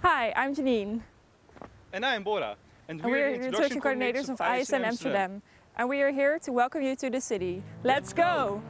Hi, I'm Janine. And I'm Bora. And we're the introduction coordinators of ISN Amsterdam. And we are here to welcome you to the city. Let's go!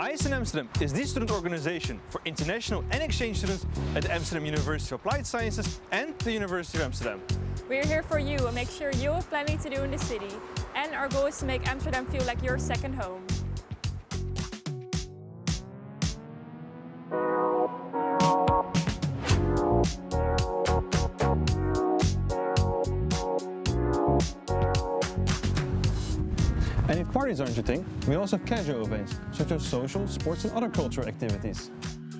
ISN Amsterdam is the student organization for international and exchange students at the Amsterdam University of Applied Sciences and the University of Amsterdam. We're here for you and make sure you have plenty to do in the city. And our goal is to make Amsterdam feel like your second home. And if parties aren't your thing, we also have casual events, such as social, sports and other cultural activities.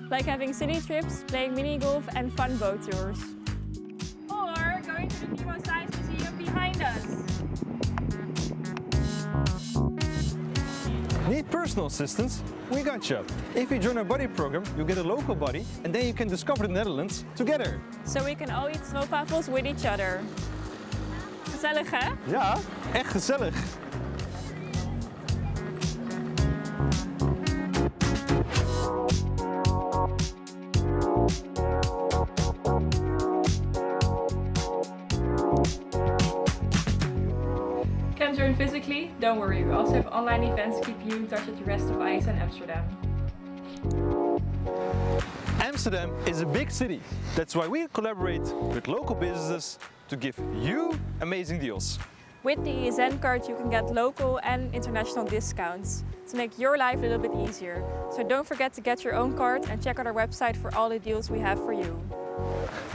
Like having city trips, playing mini golf and fun boat tours. Or going to the Nemo Science Museum behind us. Need personal assistance? We got you. If you join our buddy program, you get a local buddy and then you can discover the Netherlands together. So we can all eat stroopwafels with each other. Gezellig, hè? Ja, echt gezellig. Can't join physically? Don't worry, we also have online events to keep you in touch with the rest of ISN Amsterdam. Amsterdam is a big city. That's why we collaborate with local businesses to give you amazing deals. With the ESN card you can get local and international discounts to make your life a little bit easier. So don't forget to get your own card and check out our website for all the deals we have for you.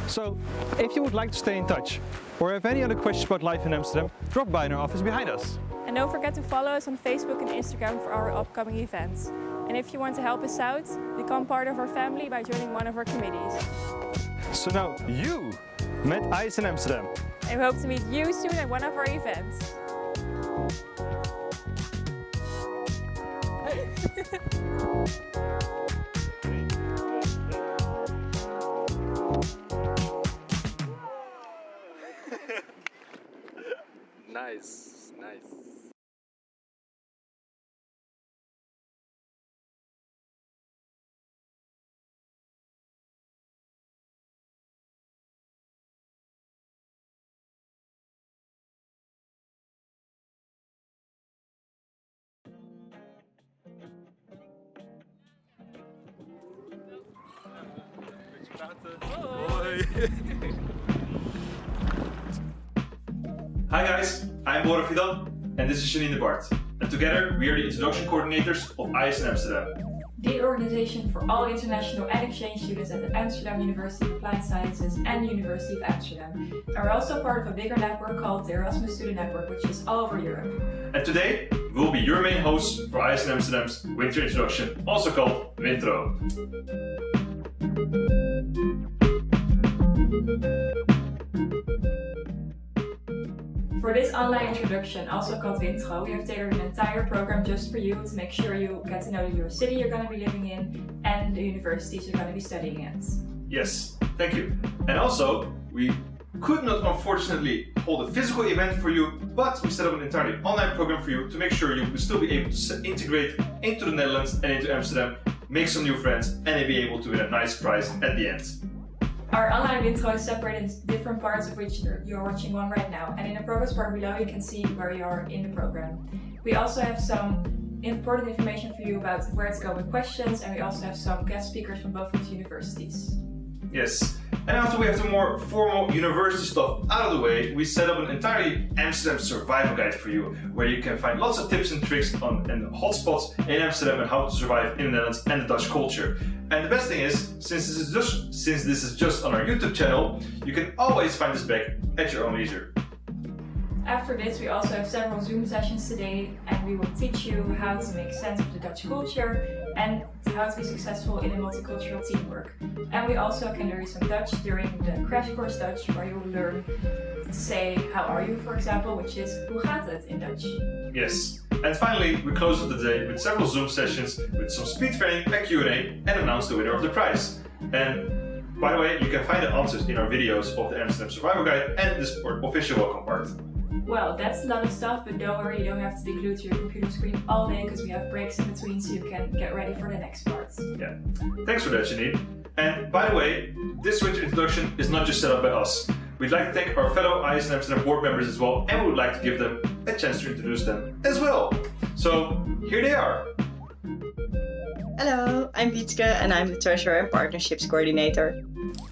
So, if you would like to stay in touch or have any other questions about life in Amsterdam, drop by in our office behind us. And don't forget to follow us on Facebook and Instagram for our upcoming events. And if you want to help us out, become part of our family by joining one of our committees. So now you met ISN Amsterdam. And we hope to meet you soon at one of our events. Nice, nice. Hi guys, I'm Bora Vidal and this is Janine de Bart. And together we are the introduction coordinators of ISN Amsterdam. The organization for all international and exchange students at the Amsterdam University of Applied Sciences and the University of Amsterdam. And we're also part of a bigger network called the Erasmus Student Network, which is all over Europe. And today we will be your main hosts for ISN Amsterdam's Winter Introduction, also called Wintro. For this online introduction, also called Wintro, we have tailored an entire program just for you to make sure you get to know your city you're going to be living in and the universities you're going to be studying at. Yes, thank you. And also, we could not unfortunately hold a physical event for you, but we set up an entirely online program for you to make sure you will still be able to integrate into the Netherlands and into Amsterdam, make some new friends, and be able to win a nice prize at the end. Our online Wintro is separated into different parts of which you're watching one right now, and in the progress bar below you can see where you are in the program. We also have some important information for you about where to go with questions, and we also have some guest speakers from both of the universities. Yes, and after we have the more formal university stuff out of the way, we set up an entirely Amsterdam survival guide for you, where you can find lots of tips and tricks on and hotspots in Amsterdam and how to survive in the Netherlands and the Dutch culture. And the best thing is, since this is just on our YouTube channel, you can always find this back at your own leisure. After this, we also have several Zoom sessions today, and we will teach you how to make sense of the Dutch culture and how to be successful in a multicultural teamwork. And we also can learn some Dutch during the Crash Course Dutch, where you will learn to say how are you, for example, which is hoe gaat het in Dutch. Yes, And finally, we close off the day with several Zoom sessions with some speed training, a Q&A, and announce the winner of the prize. And by the way, you can find the answers in our videos of the Amsterdam Survival Guide and the official welcome part. Well, that's a lot of stuff, but don't worry, you don't have to be glued to your computer screen all day because we have breaks in between so you can get ready for the next part. Yeah. Thanks for that, Janine. And by the way, this winter introduction is not just set up by us. We'd like to thank our fellow ISN Amsterdam board members as well, and we would like to give them a chance to introduce them as well. So, here they are. Hello, I'm Wietske and I'm the Treasurer and Partnerships Coordinator.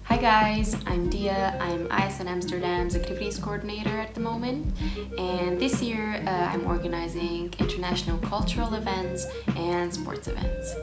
Hi guys, I'm Dia. I'm ISN Amsterdam's Activities Coordinator at the moment, and this year I'm organizing international cultural events and sports events.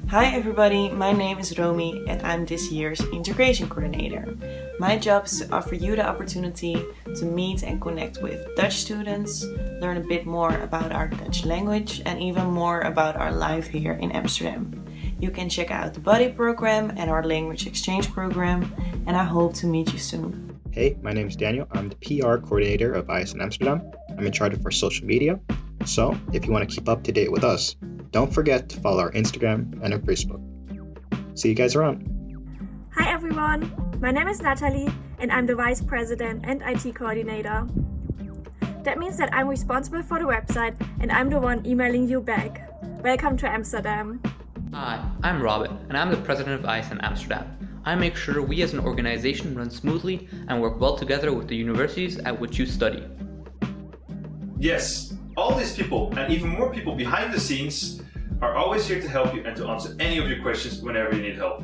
Hi everybody, my name is Romy and I'm this year's Integration Coordinator. My job is to offer you the opportunity to meet and connect with Dutch students, learn a bit more about our Dutch language and even more about our life here in Amsterdam. You can check out the Buddy program and our language exchange program, and I hope to meet you soon. Hey, my name is Daniel. I'm the PR coordinator of ISN Amsterdam. I'm in charge of our social media. So, if you want to keep up to date with us, don't forget to follow our Instagram and our Facebook. See you guys around. Hi everyone, my name is Natalie and I'm the Vice President and IT Coordinator. That means that I'm responsible for the website and I'm the one emailing you back. Welcome to Amsterdam. Hi, I'm Robin, and I'm the president of ISN Amsterdam. I make sure we as an organization run smoothly and work well together with the universities at which you study. Yes, all these people and even more people behind the scenes are always here to help you and to answer any of your questions whenever you need help.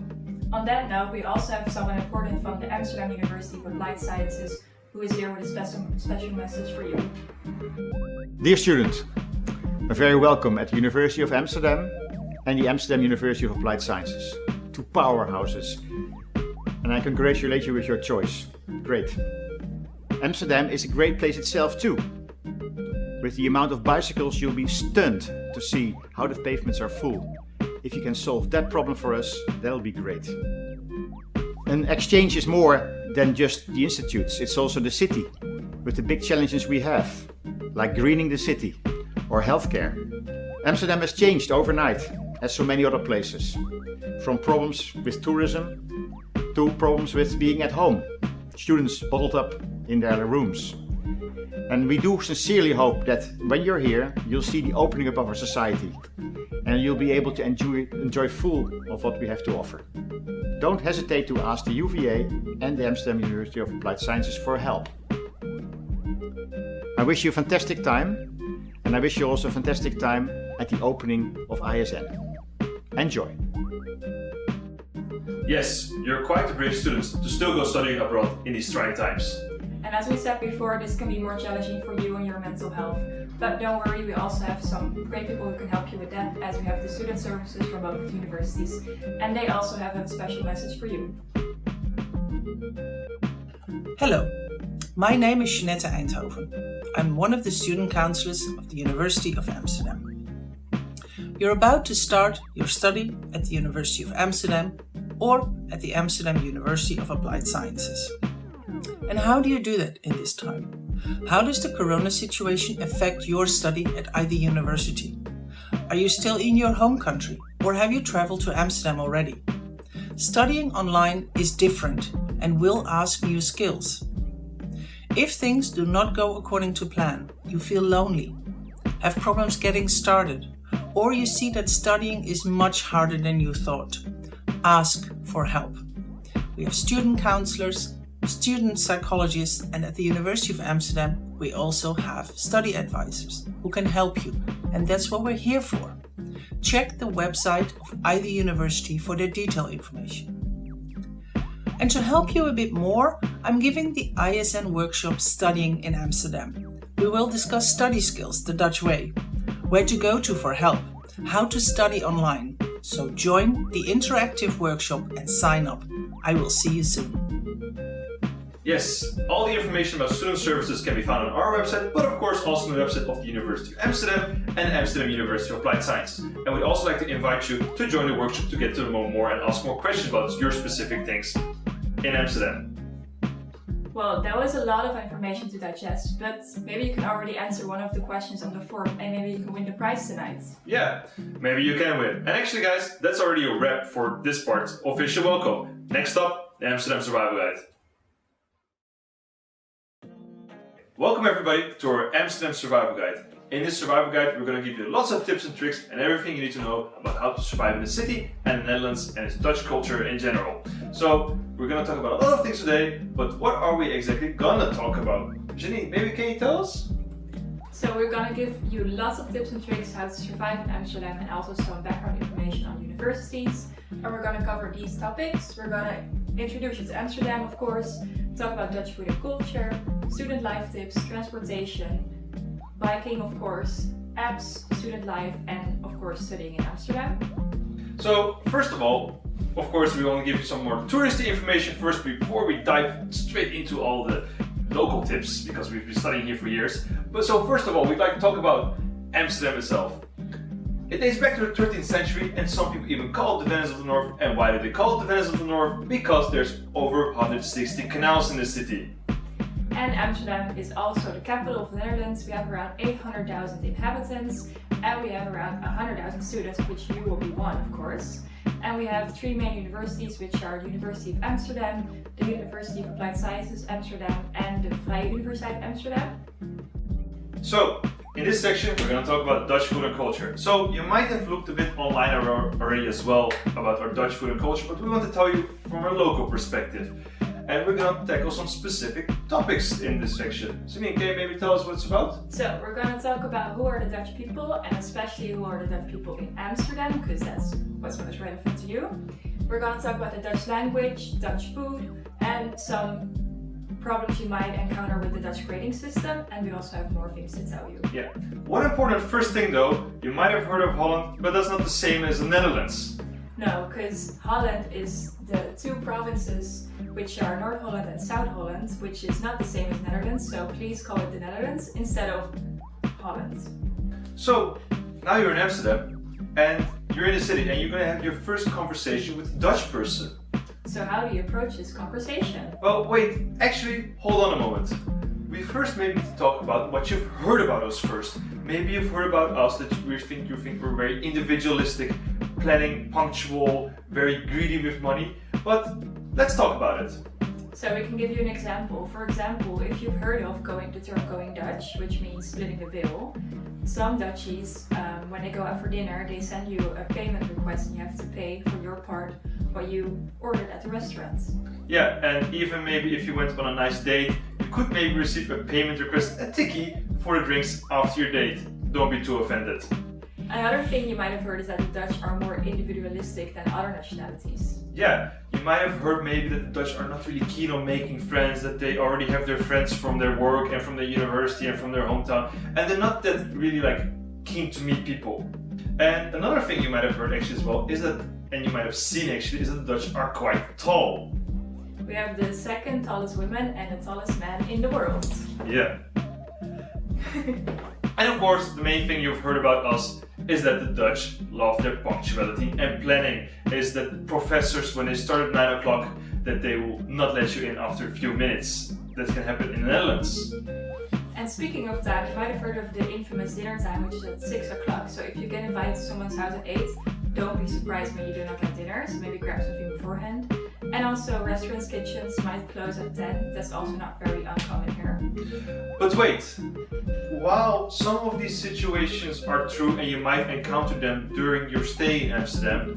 On that note, we also have someone important from the Amsterdam University of Applied Sciences who is here with a special message for you. Dear students, you're very welcome at the University of Amsterdam and the Amsterdam University of Applied Sciences, two powerhouses. And I congratulate you with your choice. Great. Amsterdam is a great place itself too. With the amount of bicycles, you'll be stunned to see how the pavements are full. If you can solve that problem for us, that'll be great. An exchange is more than just the institutes, it's also the city, with the big challenges we have, like greening the city or healthcare. Amsterdam has changed overnight, as so many other places, from problems with tourism to problems with being at home, students bottled up in their rooms. And we do sincerely hope that when you're here, you'll see the opening up of our society and you'll be able to enjoy full of what we have to offer. Don't hesitate to ask the UvA and the Amsterdam University of Applied Sciences for help. I wish you a fantastic time, and I wish you also a fantastic time at the opening of ISN. Enjoy! Yes, you're quite a brave student to still go studying abroad in these trying times. And as we said before, this can be more challenging for you and your mental health. But don't worry, we also have some great people who can help you with that, as we have the student services from both universities. And they also have a special message for you. Hello, my name is Jeanette Eindhoven. I'm one of the student councillors of the University of Amsterdam. You're about to start your study at the University of Amsterdam or at the Amsterdam University of Applied Sciences. And how do you do that in this time? How does the corona situation affect your study at either university? Are you still in your home country or have you traveled to Amsterdam already? Studying online is different and will ask new skills. If things do not go according to plan, you feel lonely, have problems getting started, or you see that studying is much harder than you thought, ask for help. We have student counselors, student psychologists, and at the University of Amsterdam we also have study advisors who can help you, and that's what we're here for. Check the website of either university for their detailed information. And to help you a bit more, I'm giving the ISN workshop Studying in Amsterdam. We will discuss study skills the Dutch way, where to go to for help, how to study online. So join the interactive workshop and sign up. I will see you soon. Yes, all the information about student services can be found on our website, but of course also on the website of the University of Amsterdam and Amsterdam University of Applied Science. And we'd also like to invite you to join the workshop to get to know more and ask more questions about your specific things in Amsterdam. Well, that was a lot of information to digest, but maybe you can already answer one of the questions on the form and maybe you can win the prize tonight. Yeah, maybe you can win. And actually guys, that's already a wrap for this part. Official welcome. Next up, the Amsterdam Survival Guide. Welcome everybody to our Amsterdam Survival Guide. In this survival guide, we're going to give you lots of tips and tricks and everything you need to know about how to survive in the city and the Netherlands and its Dutch culture in general. So, we're going to talk about a lot of things today, but what are we exactly going to talk about? Janine, maybe can you tell us? So we're going to give you lots of tips and tricks how to survive in Amsterdam and also some background information on universities. And we're going to cover these topics. We're going to introduce you to Amsterdam, of course, talk about Dutch food and culture, student life tips, transportation, biking, of course, apps, student life, and of course studying in Amsterdam. So first of all, of course, we want to give you some more touristy information first before we dive straight into all the local tips, because we've been studying here for years. But so first of all, we'd like to talk about Amsterdam itself. It dates back to the 13th century and some people even call it the Venice of the North. And why do they call it the Venice of the North? Because there's over 160 canals in the city. And Amsterdam is also the capital of the Netherlands. We have around 800,000 inhabitants and we have around 100,000 students, of which you will be one, of course. And we have three main universities, which are the University of Amsterdam, the University of Applied Sciences Amsterdam, and the Vrije Universiteit Amsterdam. So, in this section, we're going to talk about Dutch food and culture. So, you might have looked a bit online already as well about our Dutch food and culture, but we want to tell you from a local perspective. And we're going to tackle some specific topics in this section. Janine, can you maybe tell us what it's about? So, we're going to talk about who are the Dutch people, and especially who are the Dutch people in Amsterdam, because that's what's most relevant to you. We're going to talk about the Dutch language, Dutch food, and some problems you might encounter with the Dutch grading system, and we also have more things to tell you. Yeah. One important first thing though, you might have heard of Holland, but that's not the same as the Netherlands. No, because Holland is the two provinces which are North Holland and South Holland, which is not the same as Netherlands, so please call it the Netherlands instead of Holland. So, now you're in Amsterdam, and you're in the city, and you're going to have your first conversation with a Dutch person. So how do you approach this conversation? Well, wait, actually, hold on a moment. We first maybe need to talk about what you've heard about us first. Maybe you've heard about us that you think we're very individualistic, planning, punctual, very greedy with money, but let's talk about it. So we can give you an example. For example, if you've heard of the term going Dutch, which means splitting the bill, some Dutchies, when they go out for dinner, they send you a payment request and you have to pay for your part what you ordered at the restaurant. Yeah, and even maybe if you went on a nice date, you could maybe receive a payment request, a tikkie, for the drinks after your date. Don't be too offended. Another thing you might have heard is that the Dutch are more individualistic than other nationalities. Yeah, you might have heard maybe that the Dutch are not really keen on making friends, that they already have their friends from their work and from their university and from their hometown, and they're not that really keen to meet people. And another thing you might have heard actually as well is that, and you might have seen actually, is that the Dutch are quite tall. We have the second tallest women and the tallest man in the world. Yeah. And of course, the main thing you've heard about us is that the Dutch love their punctuality and planning. Is that professors, when they start at 9 o'clock, that they will not let you in after a few minutes. That can happen in the Netherlands. And speaking of time, you might have heard of the infamous dinner time, which is at 6 o'clock. So if you get invited to someone's house at 8, don't be surprised when you do not get dinner, so maybe grab something beforehand. And also restaurants' kitchens might close at 10, that's also not very uncommon here. But wait, while some of these situations are true and you might encounter them during your stay in Amsterdam,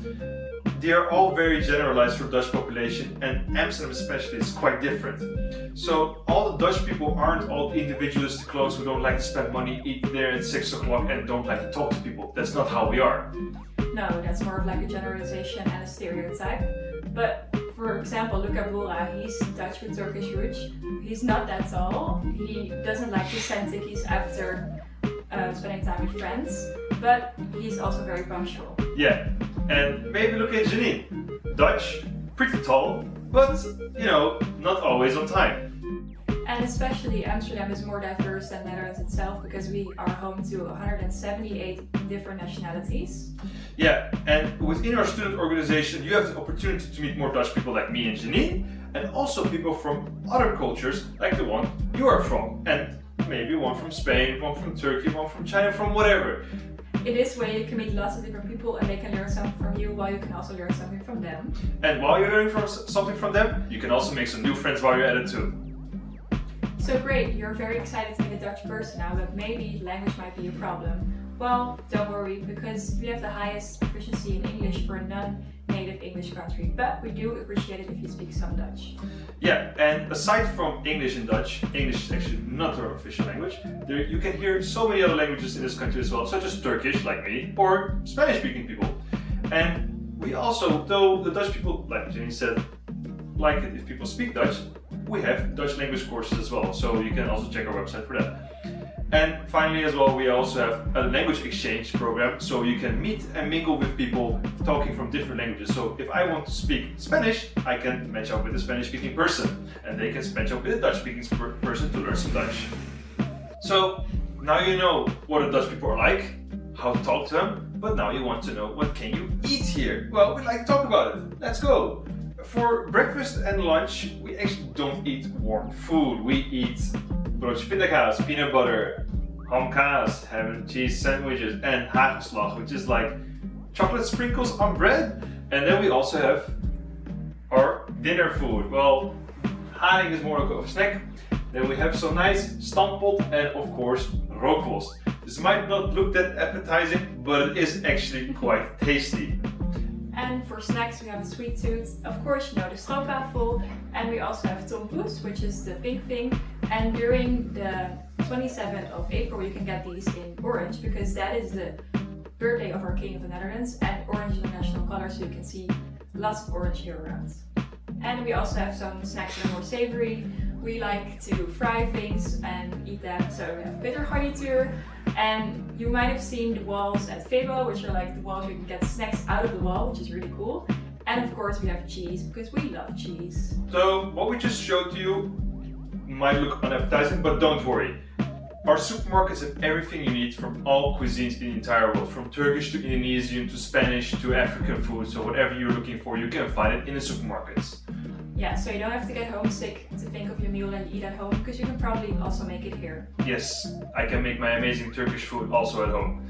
they are all very generalized for the Dutch population, and Amsterdam especially is quite different. So all the Dutch people aren't all individualistic clothes who don't like to spend money, eat there at 6 o'clock and don't like to talk to people. That's not how we are. No, that's more of like a generalization and a stereotype. But for example, look at Bora, he's Dutch with Turkish roots. He's not that tall. He doesn't like to send tikkies after spending time with friends, but he's also very punctual. Yeah, and maybe look at Janine. Dutch, pretty tall, but, you know, not always on time. And especially Amsterdam is more diverse than Netherlands itself because we are home to 178 different nationalities. Yeah, and within our student organization, you have the opportunity to meet more Dutch people like me and Janine, and also people from other cultures like the one you are from, and maybe one from Spain, one from Turkey, one from China, from whatever. In this way, you can meet lots of different people and they can learn something from you while you can also learn something from them. And while you're learning something from them, you can also make some new friends while you're at it too. So great, you're very excited to meet a Dutch person now, but maybe language might be a problem. Well, don't worry, because we have the highest proficiency in English for a non-native English country, but we do appreciate it if you speak some Dutch. Yeah, and aside from English and Dutch, English is actually not our official language. You can hear so many other languages in this country as well, such as Turkish, like me, or Spanish-speaking people. And we also, though the Dutch people, like Jenny said, like it if people speak Dutch, we have Dutch language courses as well, so you can also check our website for that. And finally as well, we also have a language exchange program, so you can meet and mingle with people talking from different languages. So if I want to speak Spanish, I can match up with a Spanish-speaking person, and they can match up with a Dutch-speaking person to learn some Dutch. So now you know what the Dutch people are like, how to talk to them, but now you want to know what can you eat here. Well, we'd like to talk about it. Let's go. For breakfast and lunch, we actually don't eat warm food. We eat broodje pindakaas, peanut butter, hamkaas, ham and cheese sandwiches, and hagelslag, which is like chocolate sprinkles on bread. And then we also have our dinner food. Well, haring is more of a snack. Then we have some nice stampot and of course rookworst. This might not look that appetizing, but it is actually quite tasty. And for snacks we have a sweet tooth, of course you know the stroopwafel, and we also have tompoes, which is the pink thing. And during the 27th of April you can get these in orange because that is the birthday of our King of the Netherlands, and orange is the national color, so you can see lots of orange here around. And we also have some snacks that are more savory. We like to fry things and eat them, so we have bitter garnituur. And you might have seen the walls at Febo, which are like the walls where you can get snacks out of the wall, which is really cool. And of course we have cheese, because we love cheese. So what we just showed to you might look unappetizing, but don't worry. Our supermarkets have everything you need from all cuisines in the entire world, from Turkish to Indonesian to Spanish to African food. So whatever you're looking for, you can find it in the supermarkets. Yeah, so you don't have to get homesick to think of your meal that you eat at home, because you can probably also make it here. Yes, I can make my amazing Turkish food also at home.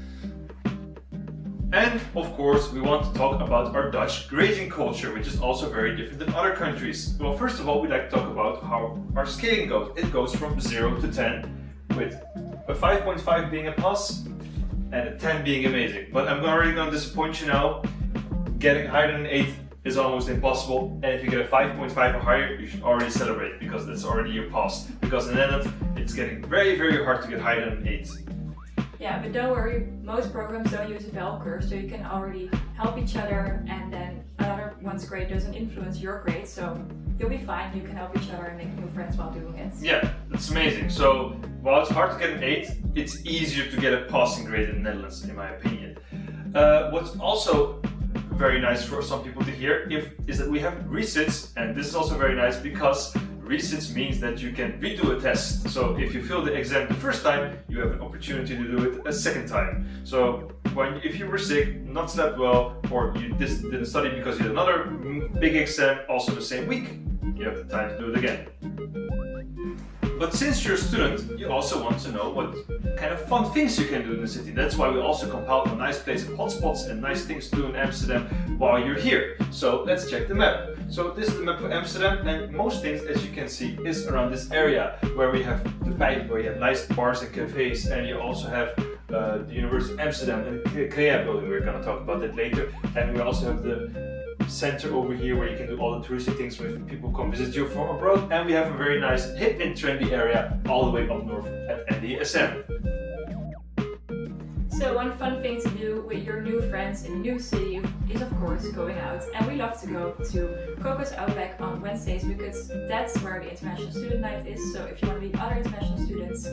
And of course, we want to talk about our Dutch grading culture, which is also very different than other countries. Well, first of all, we'd like to talk about how our scaling goes. It goes from 0 to 10, with a 5.5 being a plus and a 10 being amazing. But I'm already going to disappoint you now. Getting higher than an 8 is almost impossible, and if you get a 5.5 or higher, you should already celebrate because that's already your pass. Because in Netherlands, it's getting very, very hard to get higher than an 8. Yeah, but don't worry, most programs don't use a bell curve, so you can already help each other, and then another one's grade doesn't influence your grade, so you'll be fine. You can help each other and make new friends while doing it. Yeah, that's amazing. So while it's hard to get an 8, it's easier to get a passing grade in the Netherlands, in my opinion. What's also very nice for some people to hear is that we have resits, and this is also very nice because resits means that you can redo a test. So if you fail the exam the first time, you have an opportunity to do it a second time. So if you were sick, not slept well, or you didn't study because you had another big exam also the same week, you have the time to do it again. But since you're a student, you also want to know what kind of fun things you can do in the city. That's why we also compiled a nice place of hotspots and nice things to do in Amsterdam while you're here. So let's check the map. So this is the map for Amsterdam, and most things, as you can see, is around this area where we have the Pijp, where you have nice bars and cafes, and you also have the University of Amsterdam and the CREA building. We're going to talk about that later. And we also have the center over here where you can do all the touristy things when people come visit you from abroad, and we have a very nice hip and trendy area all the way up north at NDSM. So one fun thing to do with your new friends in a new city is of course going out, and we love to go to Coco's Outback on Wednesdays because that's where the International Student Night is. So if you want to meet other international students,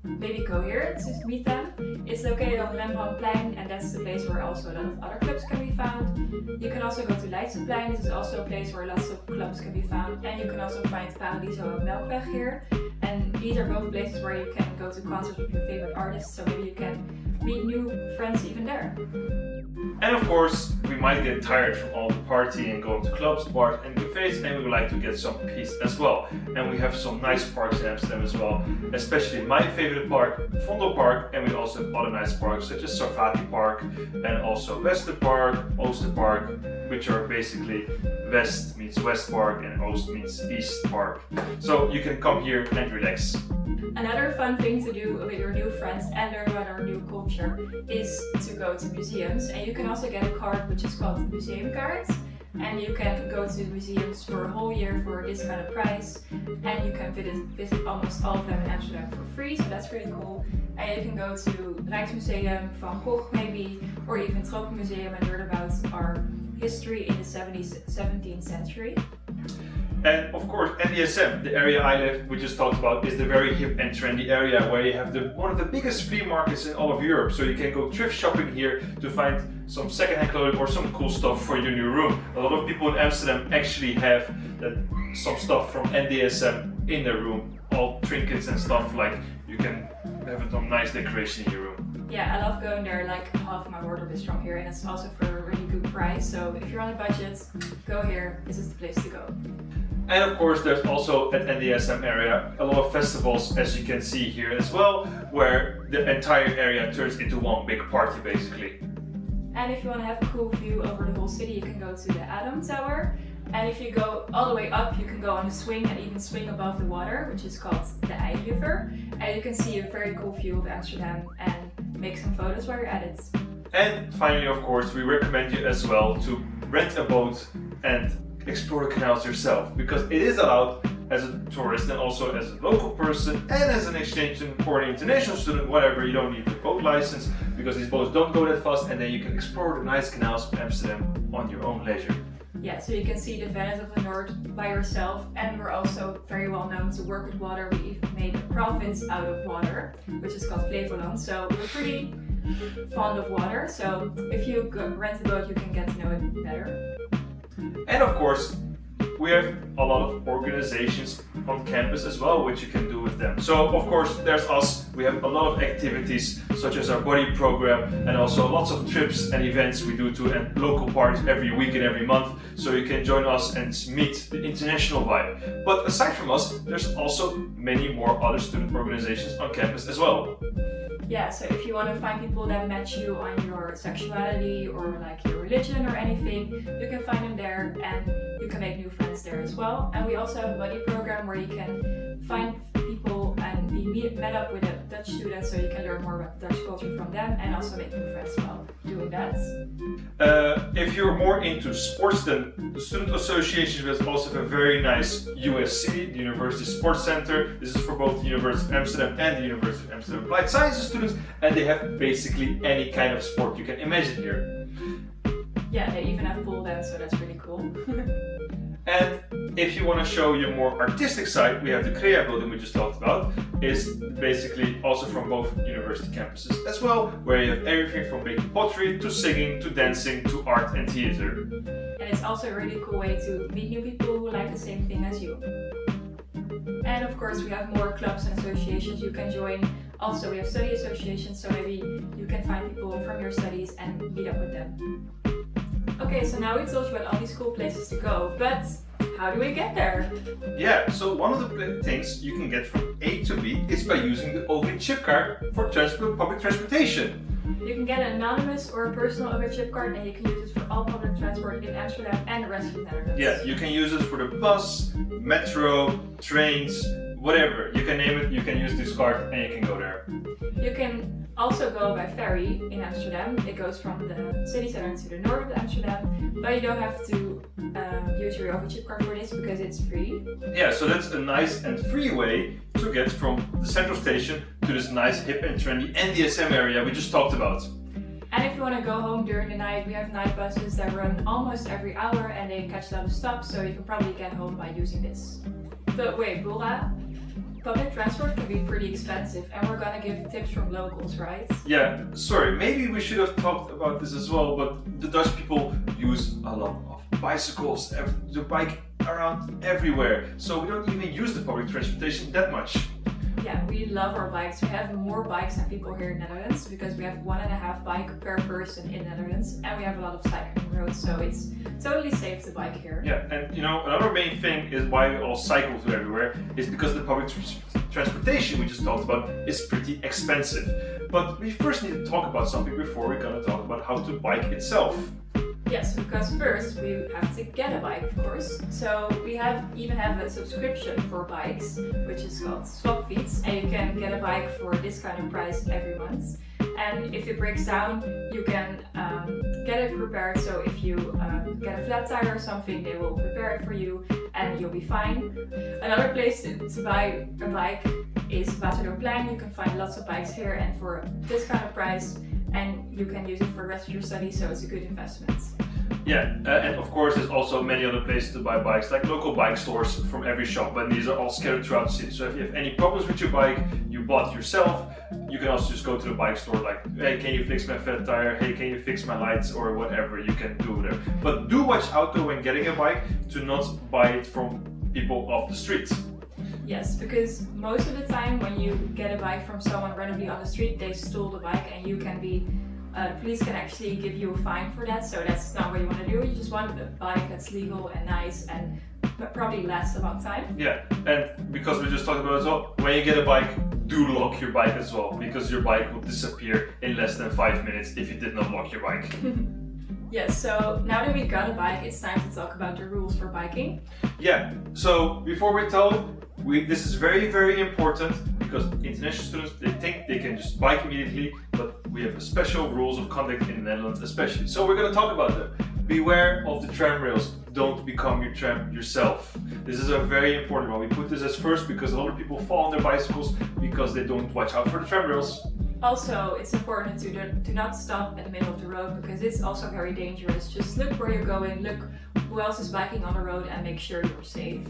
maybe go here to meet them. It's located on Rembrandtplein, and that's the place where also a lot of other clubs can be found. You can also also go to Leidseplein. This is also a place where lots of clubs can be found. And you can also find Paradiso and Melkweg here. And these are both places where you can go to concerts with your favorite artists. So maybe you can meet new friends even there. And of course, we might get tired from all the partying, going to clubs, bars and cafes, and we would like to get some peace as well. And we have some nice parks in Amsterdam as well, especially my favorite park, Vondelpark, and we also have other nice parks such as Sarvati Park and also Westerpark, Oosterpark, which are basically West means West Park and Oost means East Park. So you can come here and relax. Another fun thing to do with your new friends and learn about our new culture is to go to museums. And you can also get a card which is called Museum Cards. And you can go to museums for a whole year for this kind of price. And you can visit almost all of them in Amsterdam for free, so that's really cool. And you can go to Rijksmuseum, Van Gogh maybe, or even Tropenmuseum and learn about our history in the 17th century. And of course, NDSM, the area I live, we just talked about, is the very hip and trendy area where you have one of the biggest flea markets in all of Europe. So you can go thrift shopping here to find some secondhand clothing or some cool stuff for your new room. A lot of people in Amsterdam actually have some stuff from NDSM in their room, all trinkets and stuff, like you can have some nice decoration in your room. Yeah, I love going there. Like half of my wardrobe is from here, and it's also for a really good price. So if you're on a budget, go here. This is the place to go. And of course, there's also at NDSM area a lot of festivals, as you can see here as well, where the entire area turns into one big party basically. And if you want to have a cool view over the whole city, you can go to the Adam Tower. And if you go all the way up, you can go on a swing and even swing above the water, which is called the Eijriver. And you can see a very cool view of Amsterdam and make some photos while you're at it. And finally, of course, we recommend you as well to rent a boat and explore the canals yourself, because it is allowed as a tourist and also as a local person and as an exchange student or an international student, whatever. You don't need a boat license because these boats don't go that fast, and then you can explore the nice canals of Amsterdam on your own leisure. Yeah, so you can see the Venice of the North by yourself, and we're also very well known to work with water. We even made a province out of water, which is called Flevoland, so we're pretty fond of water. So if you rent a boat, you can get to know it better. And of course, we have a lot of organizations on campus as well, which you can do with them. So of course, there's us. We have a lot of activities, such as our body program, and also lots of trips and events we do and local parties every week and every month. So you can join us and meet the international vibe. But aside from us, there's also many more other student organizations on campus as well. Yeah, so if you want to find people that match you on your sexuality or like your religion or anything, you can find them there and you can make new friends there as well. And we also have a buddy program where you can find people and be met up with a Dutch student, so you can learn more about Dutch culture from them and also make new friends while doing that. If you're more into sports, then the Student Association has also a very nice USC, the University Sports Center. This is for both the University of Amsterdam and the University of Amsterdam Applied Sciences students, and they have basically any kind of sport you can imagine here. Yeah, they even have pole dance, so that's really cool. And if you want to show your more artistic side, we have the CREA building we just talked about. Is basically also from both university campuses as well, where you have everything from making pottery to singing to dancing to art and theater. And it's also a really cool way to meet new people who like the same thing as you. And of course, we have more clubs and associations you can join. Also, we have study associations, so maybe you can find people from your studies and meet up with them. Okay, so now we told you about all these cool places to go, but how do we get there? Yeah, so one of the things you can get from A to B is by using the OV chip card for public transportation. You can get an anonymous or a personal OV chip card, and you can use it for all public transport in Amsterdam and the rest of the Netherlands. Yeah, you can use it for the bus, metro, trains, whatever. You can name it, you can use this card and you can go there. You can also go by ferry in Amsterdam. It goes from the city center to the north of Amsterdam, but you don't have to use your OV chip card for this because it's free. Yeah, so that's a nice and free way to get from the central station to this nice hip and trendy NDSM area we just talked about. And if you want to go home during the night, we have night buses that run almost every hour and they catch a lot of stops, so you can probably get home by using this. But wait, Bulra, public transport can be pretty expensive, and we're gonna give tips from locals, right? Yeah, sorry, maybe we should have talked about this as well, but the Dutch people use a lot of bicycles, the bike around everywhere. So we don't even use the public transportation that much. Yeah, we love our bikes. We have more bikes than people here in Netherlands because we have 1.5 bike per person in Netherlands, and we have a lot of cycling roads, so it's totally safe to bike here. Yeah, and another main thing is why we all cycle to everywhere is because the public transportation we just talked about is pretty expensive. But we first need to talk about something before we're gonna talk about how to bike itself. Yes, because first we have to get a bike, of course. So we even have a subscription for bikes, which is called Swapfiets, and you can get a bike for this kind of price every month. And if it breaks down, you can get it repaired. So if you get a flat tire or something, they will repair it for you, and you'll be fine. Another place to buy a bike is Waterlooplein. You can find lots of bikes here, and for this kind of price. And you can use it for the rest of your study, so it's a good investment. Yeah, and of course there's also many other places to buy bikes, like local bike stores from every shop, but these are all scattered throughout the city. So if you have any problems with your bike, you bought yourself, you can also just go to the bike store like, hey, can you fix my flat tire? Hey, can you fix my lights? Or whatever you can do there. But do watch out though when getting a bike to not buy it from people off the street. Yes, because most of the time when you get a bike from someone randomly on the street, they stole the bike, and you can be, the police can actually give you a fine for that, so that's not what you want to do. You just want a bike that's legal and nice and probably lasts a long time. Yeah, and because we just talked about it as well, when you get a bike, do lock your bike as well, because your bike will disappear in less than 5 minutes if you did not lock your bike. Yes, so now that we got a bike, it's time to talk about the rules for biking. Yeah, so before we tell this is very, very important because international students, they think they can just bike immediately, but we have special rules of conduct in the Netherlands especially. So we're going to talk about them. Beware of the tram rails. Don't become your tram yourself. This is a very important one. We put this as first because a lot of people fall on their bicycles because they don't watch out for the tram rails. Also, it's important to do not stop in the middle of the road because it's also very dangerous. Just look where you're going, look who else is biking on the road, and make sure you're safe.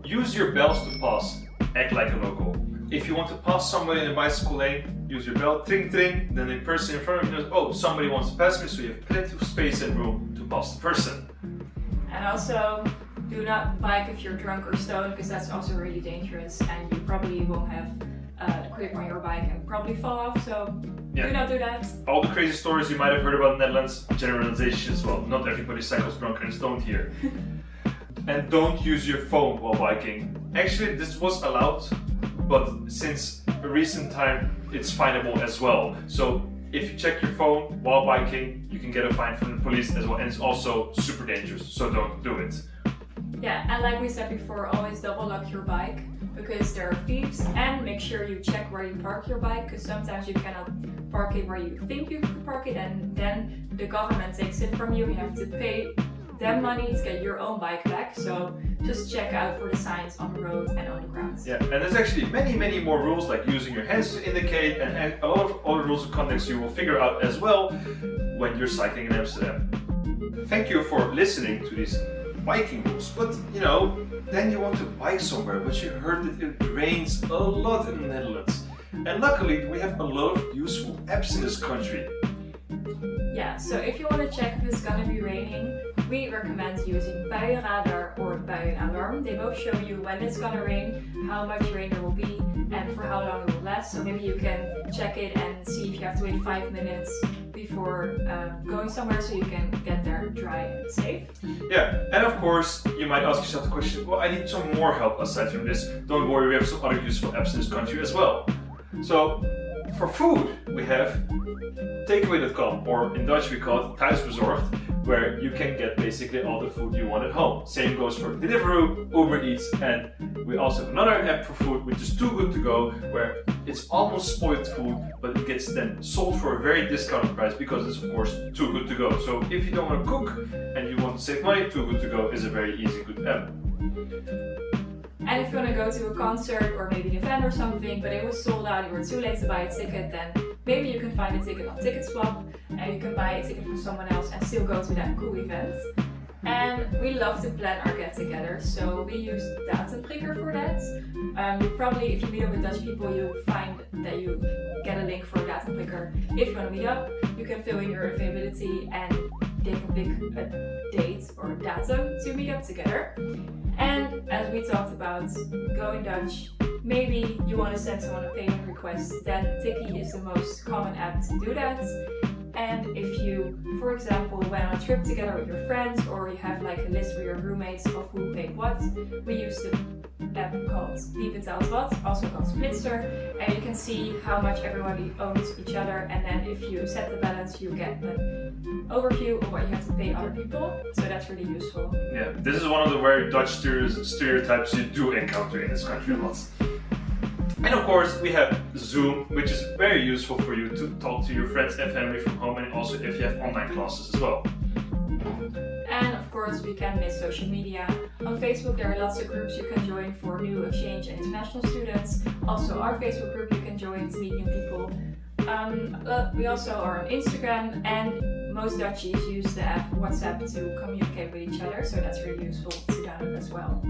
Use your bells to pass. Act like a local. If you want to pass somebody in a bicycle lane, use your bell, tring tring, then the person in front of you knows, oh, somebody wants to pass me, so you have plenty of space and room to pass the person. And also, do not bike if you're drunk or stoned, because that's also really dangerous, and you probably won't have the grip on your bike and probably fall off, so do not do that. All the crazy stories you might have heard about in the Netherlands, generalization as well. Not everybody cycles drunk and stoned here. And don't use your phone while biking. Actually, this was allowed, but since a recent time, it's finable as well. So if you check your phone while biking, you can get a fine from the police as well, and it's also super dangerous, so don't do it. Yeah, and like we said before, always double lock your bike because there are thieves, and make sure you check where you park your bike, because sometimes you cannot park it where you think you can park it, and then the government takes it from you. You have to pay them money to get your own bike back, so just check out for the signs on the road and on the ground. Yeah, and there's actually many more rules, like using your hands to indicate, and a lot of other rules of conduct you will figure out as well when you're cycling in Amsterdam. Thank you for listening to these biking rules, but then you want to bike somewhere, but you heard that it rains a lot in the Netherlands. And luckily we have a lot of useful apps in this country. Yeah, so if you want to check if it's gonna be raining, we recommend using Buienradar or Buienalarm. They both show you when it's gonna rain, how much rain there will be, and for how long it will last. So maybe you can check it and see if you have to wait 5 minutes before going somewhere, so you can get there dry and safe. Yeah, and of course, you might ask yourself the question, well, I need some more help aside from this. Don't worry, we have some other useful apps in this country as well. So, for food, we have Takeaway.com, or in Dutch we call it Thuisbezorgd, where you can get basically all the food you want at home. Same goes for Deliveroo, Uber Eats, and we also have another app for food which is Too Good To Go, where it's almost spoiled food, but it gets then sold for a very discounted price because it's of course too good to go. So if you don't want to cook and you want to save money, Too Good To Go is a very easy, good app. And if you want to go to a concert or maybe an event or something, but it was sold out, you were too late to buy a ticket, then maybe you can find a ticket on TicketSwap and you can buy a ticket from someone else and still go to that cool event. And we love to plan our get-together, so we use Datumprikker for that. You probably, if you meet up with Dutch people, you'll find that you get a link for Datumprikker. If you want to meet up, you can fill in your availability and they can pick a date or a datum to meet up together. And as we talked about going Dutch, maybe you want to send someone a payment request, then Tiki is the most common app to do that. And if you, for example, went on a trip together with your friends, or you have like a list with your roommates of who paid what, we use the app called Wie betaalt wat, also called Splitster, and you can see how much everybody owes each other, and then if you set the balance, you get an overview of what you have to pay other people, so that's really useful. Yeah, this is one of the very Dutch stereotypes you do encounter in this country a lot. And of course, we have Zoom, which is very useful for you to talk to your friends and family from home, and also if you have online classes as well. And of course, we can't miss social media. On Facebook, there are lots of groups you can join for new exchange and international students. Also, our Facebook group you can join to meet new people. We also are on Instagram, and most Dutchies use the app WhatsApp to communicate with each other, so that's really useful to download as well.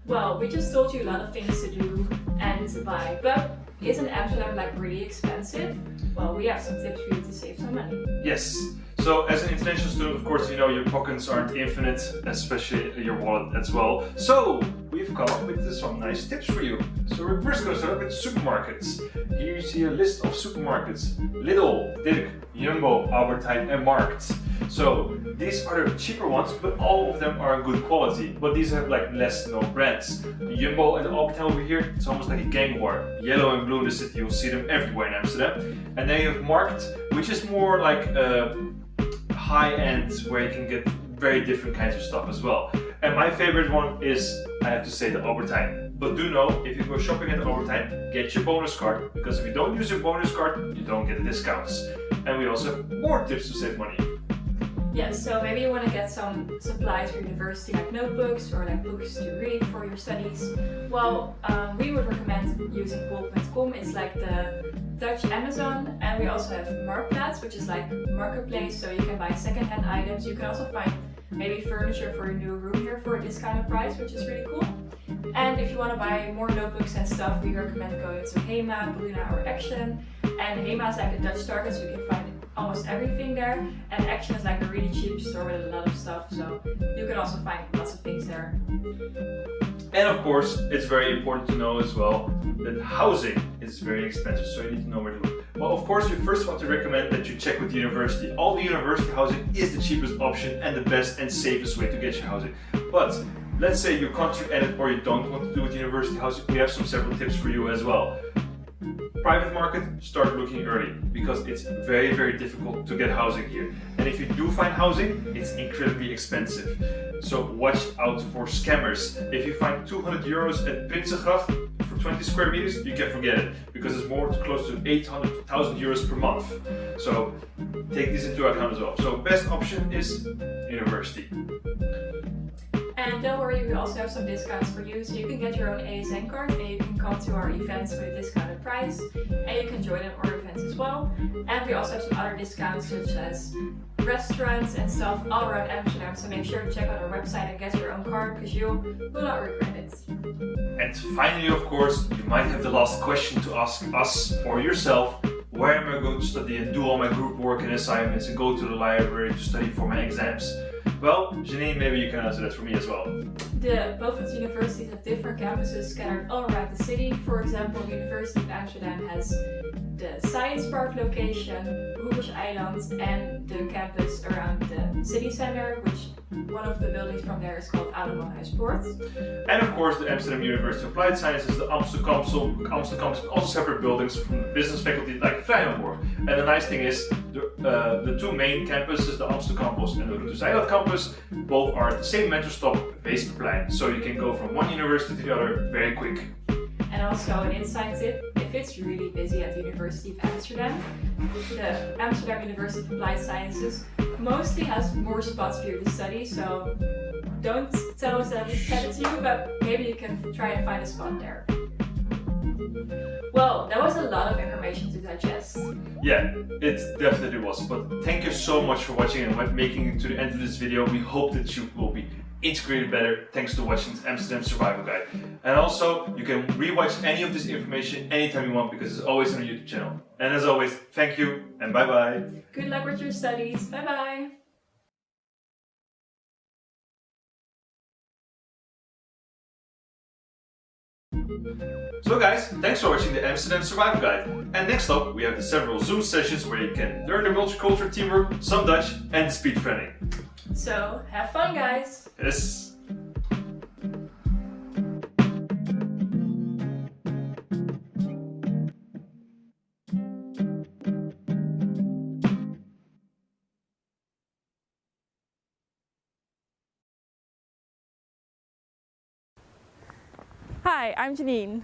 Well, we just told you a lot of things to do and to buy, but isn't Amsterdam like really expensive? Well, we have some tips for you to save some money. Yes. So as an international student, of course, you know your pockets aren't infinite, especially your wallet as well. So we've come up with some nice tips for you. So we're first going to start with supermarkets. Here you see a list of supermarkets: Lidl, Dirk, Jumbo, Albert Heijn, and Markt. So these are the cheaper ones, but all of them are good quality. But these have like less known brands. The Jumbo and the Albert Heijn over here, it's almost like a gang war. Yellow and blue in the city, you'll see them everywhere in Amsterdam. And then you have Markt, which is more like high end, where you can get very different kinds of stuff as well. And my favorite one is, I have to say, the Albert Heijn. But do know, if you go shopping at the Albert Heijn, get your bonus card, because if you don't use your bonus card, you don't get the discounts. And we also have more tips to save money. Yes, so maybe you want to get some supplies for university, like notebooks or like books to read for your studies. Well, we would recommend using bol.com. It's like the Dutch Amazon, and we also have Marktplaats, which is like marketplace, so you can buy secondhand items. You can also find maybe furniture for your new room here for a discounted price, which is really cool. And if you want to buy more notebooks and stuff, we recommend going to Hema, Bruna, or Action. And Hema is like a Dutch Target, so you can find almost everything there. And Action is like a really cheap store with a lot of stuff, so you can also find lots of things there. And of course, it's very important to know as well that housing is very expensive, so you need to know where to look. Well, of course, we first want to recommend that you check with the university. All the university housing is the cheapest option and the best and safest way to get your housing. But let's say you can't edit or you don't want to do with university housing, we have several tips for you as well. Private market, start looking early, because it's very, very difficult to get housing here. And if you do find housing, it's incredibly expensive. So watch out for scammers. If you find 200 euros at Prinsengracht for 20 square meters, you can forget it, because it's more close to 800,000 euros per month. So take this into account as well. So best option is university. And don't worry, we also have some discounts for you, so you can get your own ASN card and you can come to our events with a discounted price, and you can join our events as well. And we also have some other discounts such as restaurants and stuff all around Amsterdam, so make sure to check out our website and get your own card, because you will not regret it. And finally, of course, you might have the last question to ask us or yourself: where am I going to study and do all my group work and assignments and go to the library to study for my exams? Well, Janine, maybe you can answer that for me as well. Both of the universities have different campuses scattered all around the city. For example, the University of Amsterdam has the Science Park location, Roebers Eiland, and the campus around the city center, which one of the buildings from there is called Oudemanhuispoort. And of course, the Amsterdam University of Applied Sciences, the Amsterdam campus, also separate buildings from the business faculty like Vrijdenborg. And the nice thing is, the two main campuses, the Amsterdam campus and the Roebers Eiland campus, both are at the same metro stop, Weesperplein. So you can go from one university to the other very quick. And also an inside tip, if it's really busy at the University of Amsterdam, the Amsterdam University of Applied Sciences mostly has more spots for you to study, so don't tell us that we said it to you, but maybe you can try and find a spot there. Well, that was a lot of information to digest. Yeah, it definitely was, but thank you so much for watching and making it to the end of this video. We hope that you will be integrated better thanks to watching this Amsterdam Survival Guide. And also, you can rewatch any of this information anytime you want, because it's always on our YouTube channel. And as always, thank you and bye bye. Good luck with your studies. Bye bye. So guys, thanks for watching the Amsterdam Survival Guide. And next up, we have the several Zoom sessions where you can learn the multicultural teamwork, some Dutch, and speed training. So, have fun guys! Yes. Hi, I'm Janine.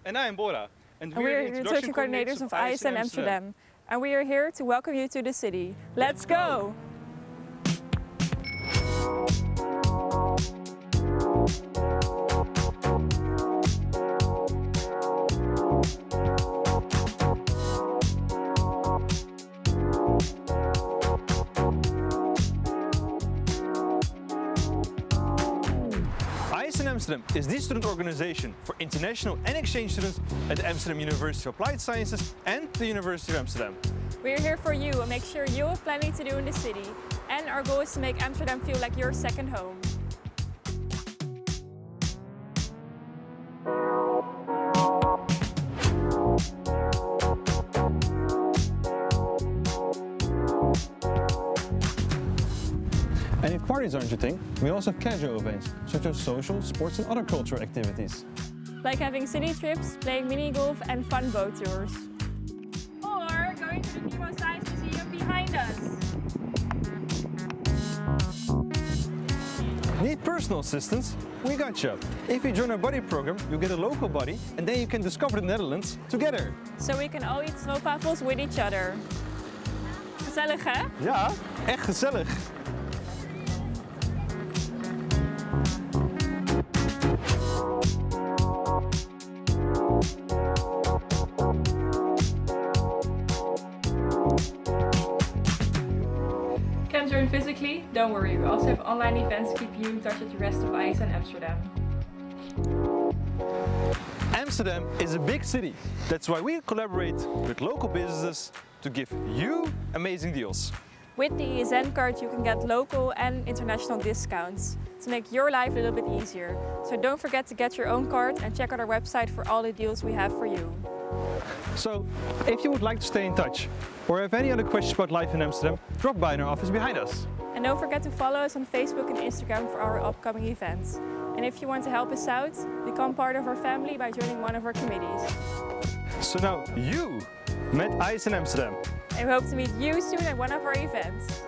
And I am Bora. And we are the introduction coordinators of ISN Amsterdam. And we are here to welcome you to the city. Let's go! ISN Amsterdam is the student organization for international and exchange students at the Amsterdam University of Applied Sciences and the University of Amsterdam. We are here for you and make sure you have plenty to do in the city. And our goal is to make Amsterdam feel like your second home. And if parties aren't your thing, we also have casual events, such as social, sports and other cultural activities. Like having city trips, playing mini golf and fun boat tours. Or going to the Nemo Science Museum behind us. Need personal assistance? We got you. If you join our buddy program, you'll get a local buddy and then you can discover the Netherlands together. So we can all eat stroopwafels with each other. Gezellig hè? Ja, echt gezellig. Can't join physically? Don't worry, we also have online events to keep you in touch with the rest of ISN Amsterdam. Amsterdam is a big city. That's why we collaborate with local businesses to give you amazing deals. With the ESN card you can get local and international discounts to make your life a little bit easier. So don't forget to get your own card and check out our website for all the deals we have for you. So, if you would like to stay in touch or have any other questions about life in Amsterdam, drop by in our office behind us. And don't forget to follow us on Facebook and Instagram for our upcoming events. And if you want to help us out, become part of our family by joining one of our committees. So now you met ISN Amsterdam. And we hope to meet you soon at one of our events.